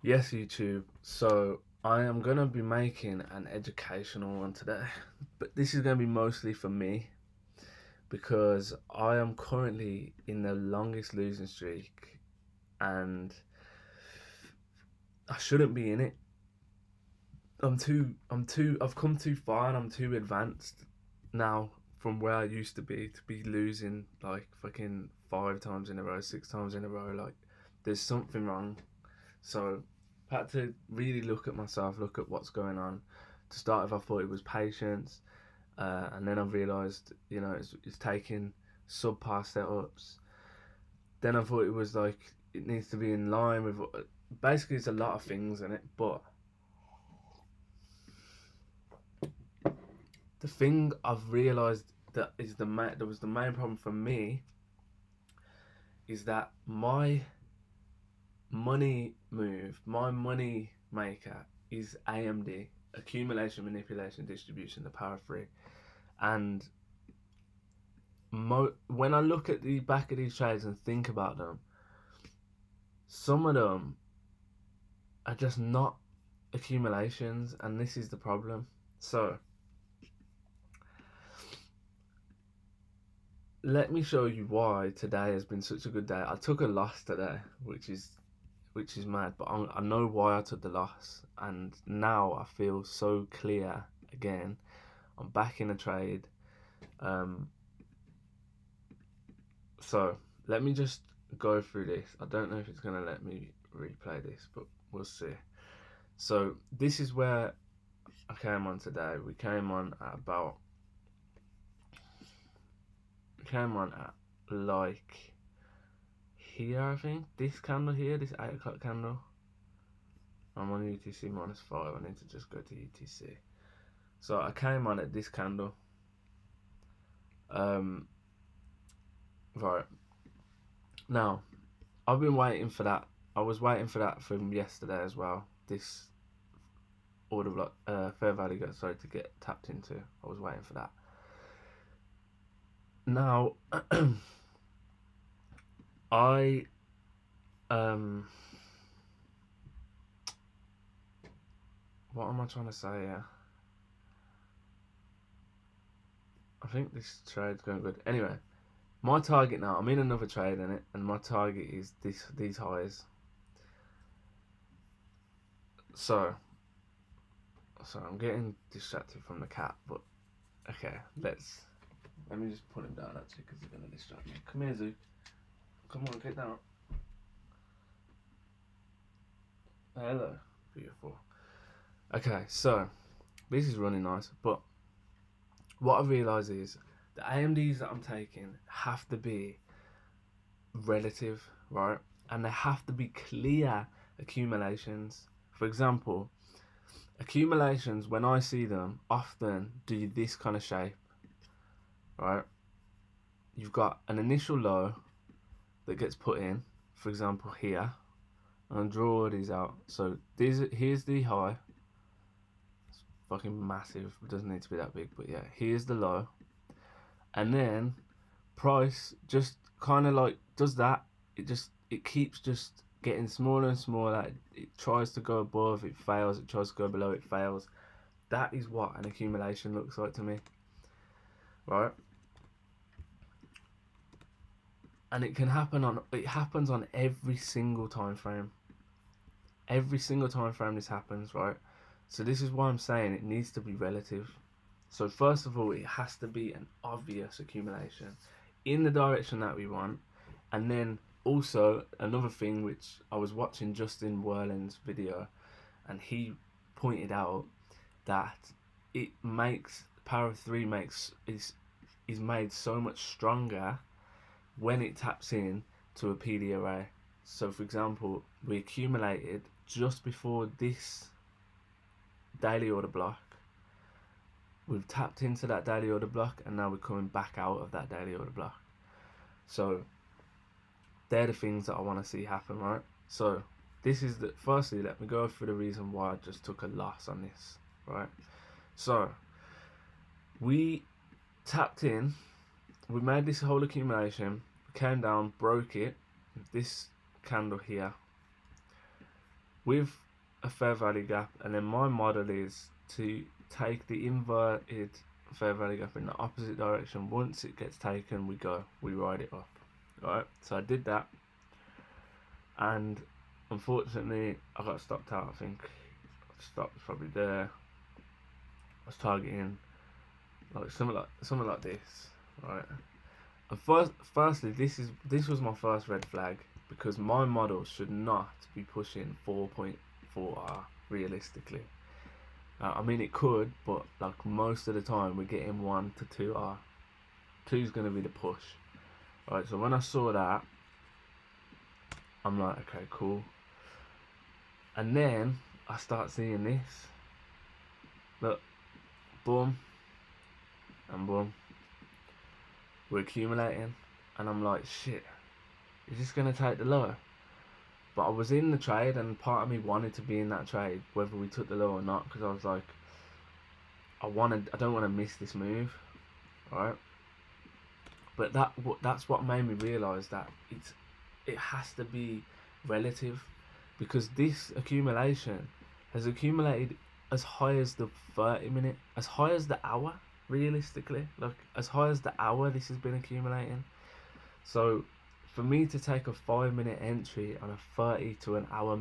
Yes, YouTube. So I am gonna be making an educational one today, but this is gonna be mostly for me because I am currently in the longest losing streak, and I shouldn't be in it. I've come too far and I'm too advanced now from where I used to be losing like fucking 5 times in a row, 6 times in a row. Like, there's something wrong. So I had to really look at myself, look at what's going on. To start with, I thought it was patience, and then I realised, it's taking subpar setups. Then I thought it was like it needs to be in line with. Basically, it's a lot of things in it, but the thing I've realised that was the main problem for me is that my money maker is AMD, accumulation, manipulation, distribution, the power of three. And when I look at the back of these trades and think about them, some of them are just not accumulations, and this is the problem. So let me show you why today has been such a good day. I took a loss today, which is mad, but I know why I took the loss, and now I feel so clear again. I'm back in a trade. Um, so let me just go through this. I don't know if it's gonna let me replay this, but we'll see. So this is where I came on today. We came on at like here, I think. This candle here, this 8 o'clock candle. I'm on UTC -5. I need to just go to UTC. So I came on at this candle. Um, right now, I've been waiting for that. I was waiting for that from yesterday as well. This order block, Fair Value sorry, to get tapped into. I was waiting for that. Now, I um, what am I trying to say here? I think this trade's going good. Anyway, my target now. I'm in another trade in it, and my target is these highs. So, I'm getting distracted from the cat, but okay, let me just put him down actually because he's gonna distract me. Come here, Zoo. Come on, get down. Hello, beautiful. Okay, so this is running nice, but what I realise is the AMDs that I'm taking have to be relative, right? And they have to be clear accumulations. For example, accumulations, when I see them, often do this kind of shape, right? You've got an initial low that gets put in, for example, here. And draw these out. So here's the high. It's fucking massive. It doesn't need to be that big, but yeah, here's the low. And then price just kind of like does that. It keeps just getting smaller and smaller. It tries to go above, it fails. It tries to go below, it fails. That is what an accumulation looks like to me, right? And it happens on every single time frame. Every single time frame this happens, right? So this is why I'm saying it needs to be relative. So first of all, it has to be an obvious accumulation in the direction that we want. And then also another thing which I was watching Justin Werlin's video, and he pointed out that it makes Power of Three makes is made so much stronger when it taps in to a PD array. So for example, we accumulated just before this daily order block. We've tapped into that daily order block, and now we're coming back out of that daily order block. So they're the things that I want to see happen, right? So this is the firstly, let me go through the reason why I just took a loss on this, right? So we tapped in, we made this whole accumulation, came down, broke it, this candle here. with a fair value gap, and then my model is to take the inverted fair value gap in the opposite direction. Once it gets taken, we ride it up. Right, so I did that, and unfortunately I got stopped out. I think I stopped probably there. I was targeting like something like this, right? And firstly, this was my first red flag, because my model should not be pushing 4.4R realistically. I mean, it could, but like most of the time we're getting 1 to 2R. 2 is going to be the push. Right, so when I saw that, I'm like, okay, cool. And then I start seeing this. Look, boom, and boom. We're accumulating, and I'm like, shit, is this going to take the lower? But I was in the trade, and part of me wanted to be in that trade, whether we took the low or not, because I was like, I don't want to miss this move, right? But that's what made me realise that it has to be relative, because this accumulation has accumulated as high as the 30-minute, as high as the hour, realistically, like as high as the hour this has been accumulating. So for me to take a 5-minute entry on a 30 to an hour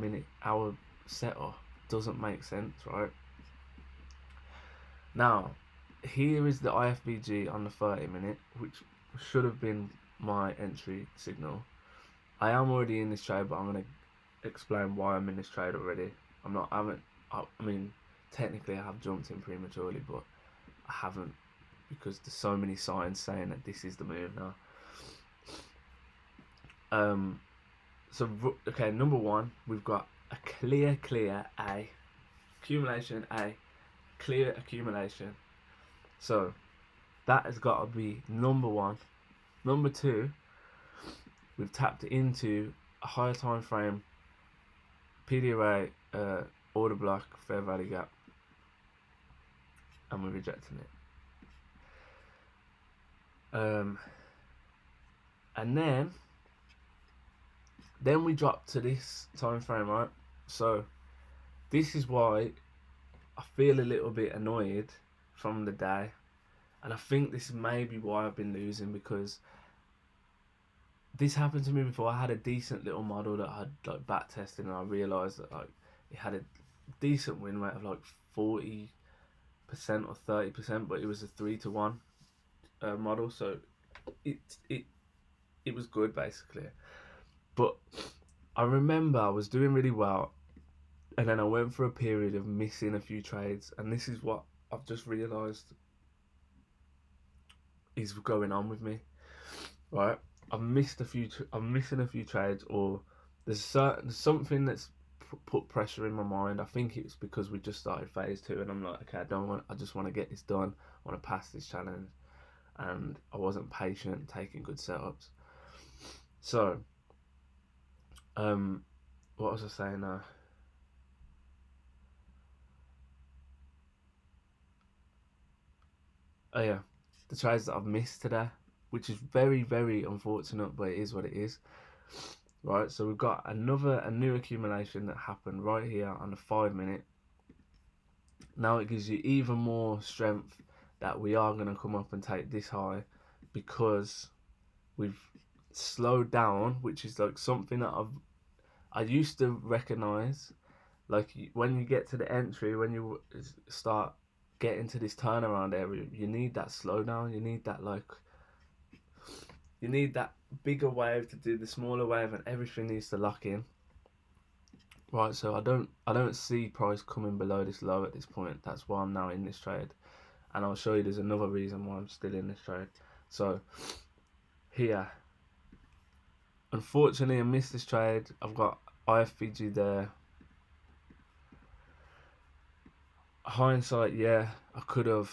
setup doesn't make sense, right? Now, here is the IFBG on the 30-minute, which should have been my entry signal. I am already in this trade, but I'm going to explain why I'm in this trade already. I mean, technically I have jumped in prematurely, but I haven't, because there's so many signs saying that this is the move now. So, okay, number one, we've got a clear A. Accumulation A. Clear accumulation. So, that has got to be number one. Number two, we've tapped into a higher time frame PDRA order block fair value gap, and we're rejecting it. And then we drop to this time frame, right? So this is why I feel a little bit annoyed from the day, and I think this is maybe why I've been losing, because this happened to me before. I had a decent little model that I had like back tested, and I realised that like it had a decent win rate of like 40% or 30%, but it was a 3-to-1 model, so it was good basically. But I remember I was doing really well, and then I went for a period of missing a few trades, and this is what I've just realised is going on with me, right? I'm missing a few trades, or there's something that's put pressure in my mind. I think it's because we just started phase 2, and I'm like, okay, I just want to get this done. I want to pass this challenge, and I wasn't patient taking good setups. So, what was I saying now? Oh yeah, the trades that I've missed today, which is very, very unfortunate, but it is what it is. Right, so we've got a new accumulation that happened right here on the 5-minute. Now it gives you even more strength that we are going to come up and take this high, because we've slowed down, which is like something that I used to recognise. Like when you get to the entry, when you start getting to this turnaround area, you need that slowdown. You need that bigger wave to do the smaller wave, and everything needs to lock in. Right, so I don't see price coming below this low at this point. That's why I'm now in this trade, and I'll show you there's another reason why I'm still in this trade. So here, unfortunately I missed this trade. I've got IFBG there. Hindsight, yeah, I could have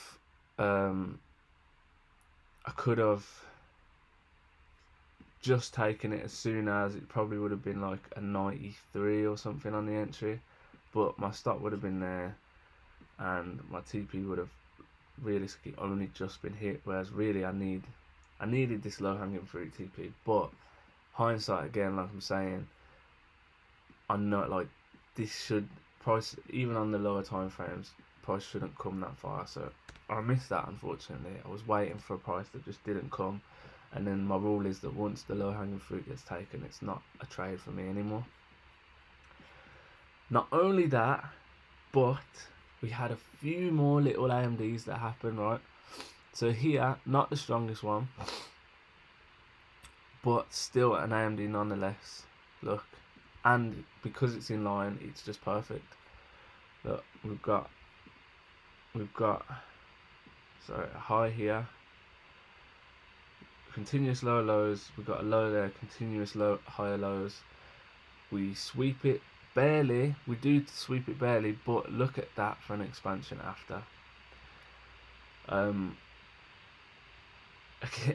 just taken it as soon as, it probably would have been like a 93 or something on the entry, but my stop would have been there, and my TP would have realistically only just been hit. Whereas really, I needed this low hanging fruit TP. But hindsight, again, like I'm saying, I'm not like this should price, even on the lower time frames, price shouldn't come that far. So I missed that, unfortunately. I was waiting for a price that just didn't come, and then my rule is that once the low hanging fruit gets taken, it's not a trade for me anymore. Not only that, but we had a few more little AMDs that happened, right? So here, not the strongest one, but still an AMD nonetheless. Look, and because it's in line, it's just perfect. Look, we've got so a high here, continuous lower lows. We've got a low there, continuous low higher lows. We sweep it barely. We do sweep it barely, but look at that for an expansion after.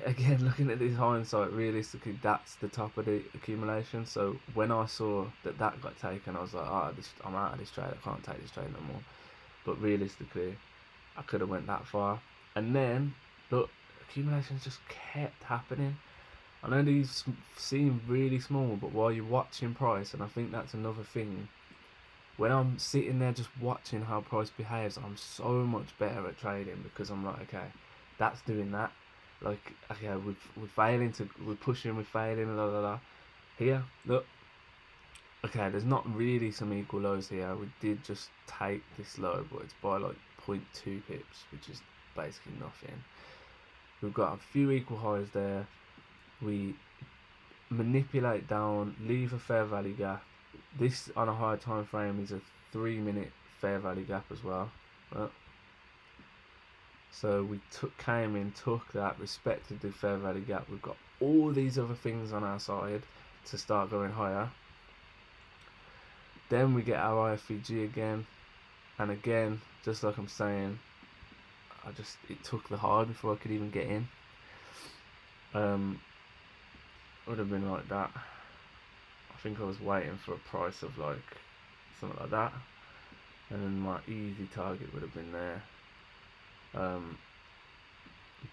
Again, looking at this hindsight, realistically, that's the top of the accumulation. So when I saw that got taken, I was like, I'm out of this trade. I can't take this trade no more. But realistically, I could have went that far. And then, look, accumulations just kept happening. I know these seem really small, but while you're watching price, and I think that's another thing, when I'm sitting there just watching how price behaves, I'm so much better at trading, because I'm like, okay, that's doing that. Like, okay, we're pushing, we're failing, la la la. Here, look. Okay, there's not really some equal lows here. We did just take this low, but it's by like 0.2 pips, which is basically nothing. We've got a few equal highs there. We manipulate down, leave a fair value gap. This on a higher time frame is a 3-minute fair value gap as well. Right? So we came in, took that, respected the fair value gap. We've got all these other things on our side to start going higher. Then we get our IFVG again, and again, just like I'm saying, it took the high before I could even get in. Would have been like that. I think I was waiting for a price of like something like that, and then my easy target would have been there.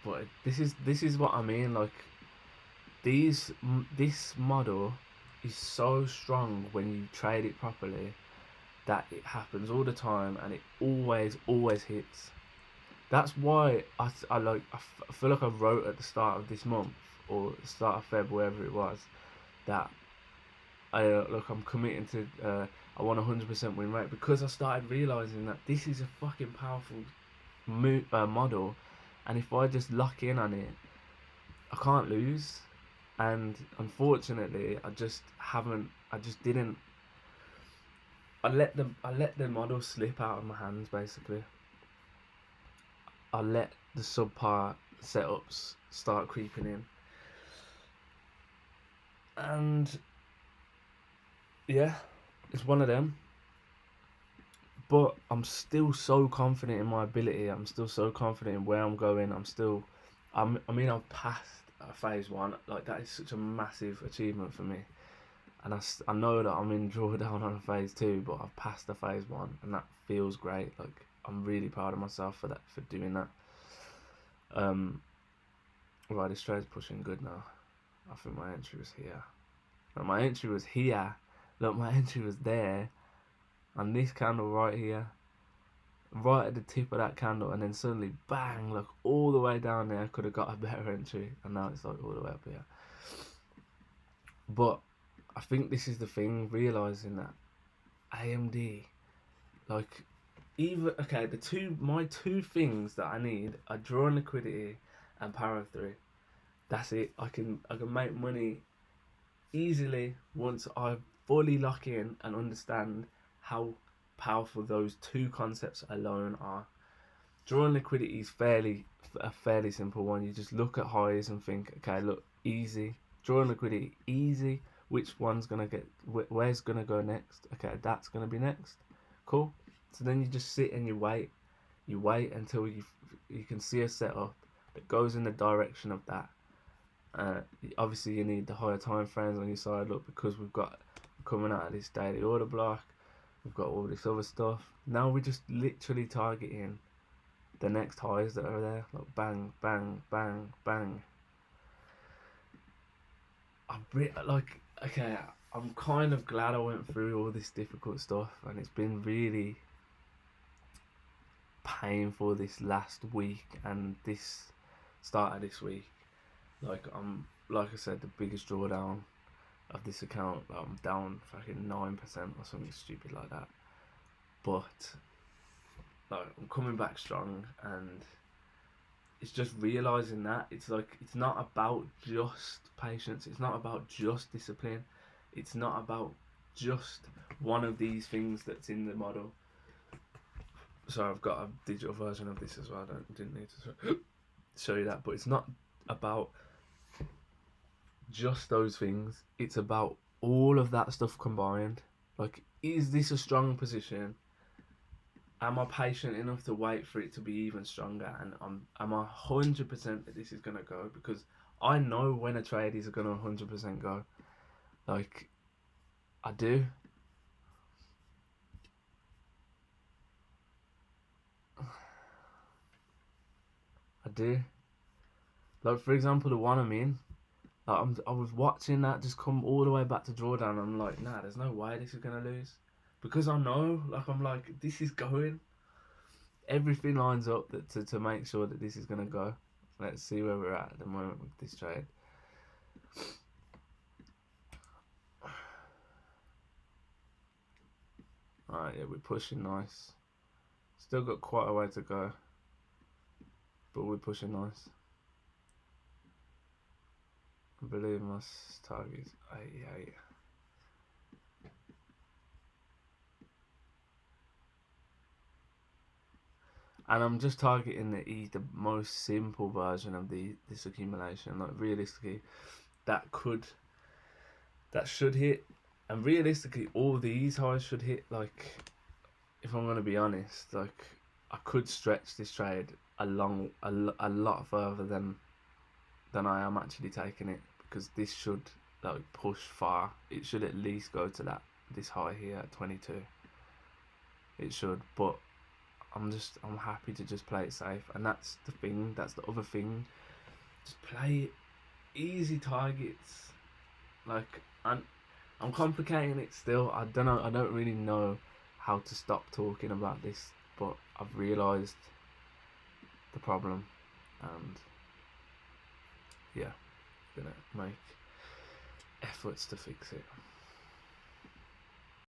But this is what I mean. Like, this model is so strong when you trade it properly that it happens all the time, and it always hits. That's why I feel like I wrote at the start of this month, or the start of Feb, wherever it was, that I'm committing to I want 100% win rate, because I started realizing that this is a fucking powerful model, and if I just lock in on it, I can't lose. And unfortunately, I let the model slip out of my hands. Basically, I let the subpar setups start creeping in, and yeah, it's one of them. But I'm still so confident in my ability. I'm still so confident in where I'm going. I've passed phase 1. Like, that is such a massive achievement for me. And I know that I'm in drawdown on a phase 2, but I've passed the phase 1, and that feels great. Like, I'm really proud of myself for doing that. Right, this trade's pushing good now. I think my entry was here. Look, my entry was here. Look, my entry was there. And this candle right here, right at the tip of that candle, and then suddenly bang, look, all the way down there. I could have got a better entry, and now it's like all the way up here. But I think this is the thing, realizing that AMD, like, my two things that I need are drawing liquidity and power of 3. That's it. I can make money easily once I fully lock in and understand how powerful those two concepts alone are. Drawing liquidity is a fairly simple one. You just look at highs and think, okay, look, easy. Drawing liquidity, easy. Which one's gonna where's gonna go next? Okay, that's gonna be next. Cool. So then you just sit and you wait. You wait until you can see a setup that goes in the direction of that. Obviously, you need the higher time frames on your side. Look, because we're coming out of this daily order block. We've got all this other stuff. Now we're just literally targeting the next highs that are there. Like, bang, bang, bang, bang. Okay, I'm kind of glad I went through all this difficult stuff, and it's been really painful this last week and this start of this week. Like like I said, the biggest drawdown of this account. Like, I'm down fucking 9% or something stupid like that. But like I'm coming back strong, and it's just realizing that it's like it's not about just patience. It's not about just discipline. It's not about just one of these things that's in the model. So I've got a digital version of this as well. Didn't need to show you that, but it's not about just those things. It's about all of that stuff combined. Like, is this a strong position? Am I patient enough to wait for it to be even stronger? And am I 100% that this is gonna go? Because I know when a trade is gonna 100% go. Like, I do. I do. Like, for example, the one I'm in. Like, I was watching that just come all the way back to drawdown. And I'm like, nah, there's no way this is gonna lose, because I know. Like, I'm like, this is going. Everything lines up to make sure that this is gonna go. Let's see where we're at the moment with this trade. Alright, yeah, we're pushing nice. Still got quite a way to go, but we're pushing nice. I believe my target is 88. And I'm just targeting the most simple version of this accumulation. Like, realistically, that should hit, and realistically, all these highs should hit. Like, if I'm gonna be honest, like, I could stretch this trade a lot further than I am actually taking it, because this should like push far. It should at least go to this high here at 22. It should, but I'm happy to just play it safe, and that's the thing. That's the other thing. Just play easy targets. Like, I'm complicating it still. I don't know. I don't really know how to stop talking about this, but I've realised the problem, and yeah, gonna make efforts to fix it.